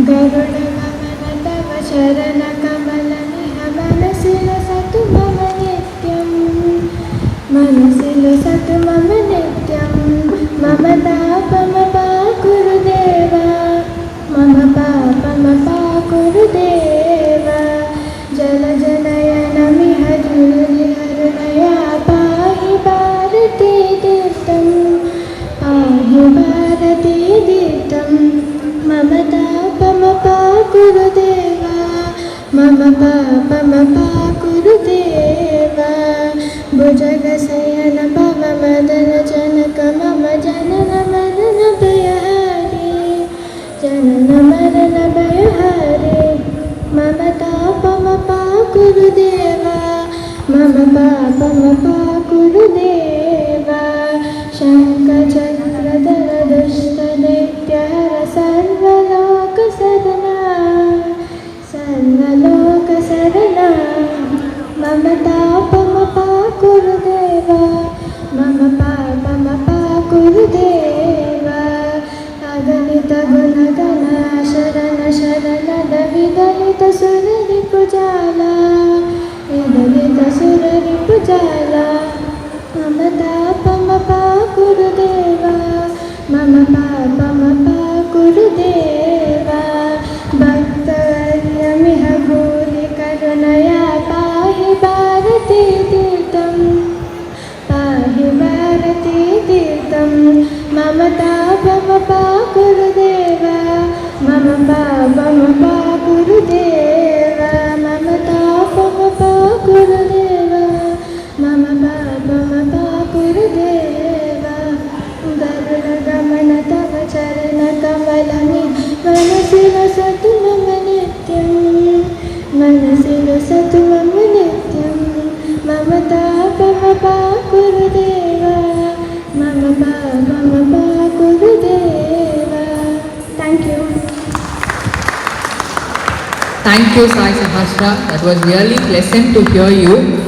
गरुडगमन तव चरणकमलमिह मनसि लसतु मम नित्यं मनसि लसतु मम नित्यं मम पापमपाकुरुदेव मम पापमपाकुरुदेव जलजनयनमिह दुर्निहरुणया पाहि भारती तीर्थं पाहि भारती तीर्थं मम तापमपाकुरुदेव मम पापमपाकुरुदेव भुजगशयन भवमदनजनक मम जनन मरण भयहरि जनन मरण भयहरि मम तापमपाकुरुदेव मम पापमपाकुरुदेव शङ्खचक्रधर दुष्टदैत्यहर सर्वलोकशरणा सर्वलोकशरणा मम तापमपाकुरुदेव मम पापमपाकुरुदेव अगणित गुणगण शरण शरणद विगलित सुररिपुजाला विगलित सुररिपुजाला मम तापमपाकुरुदेव मम पापमपाकुरुदेव भक्तवर्यमिह भूरिकरुणया पाहि भारती तीर्थं पाहि भारती तीर्थं मम तापमपाकुरुदेव मम पापमपाकुरुदेव मम तापमपाकुरुदेव मम पापमपाकुरुदेव गरुडगमन तव चरणकमलमि मनसि लसतु मम नित्यं मनसि लसतु मम नित्यं मम तापमपाकुरुदेव मम पापमपाकुरुदेव. Thank you. Thank you, Sai Sahasra. That was really pleasant to hear you.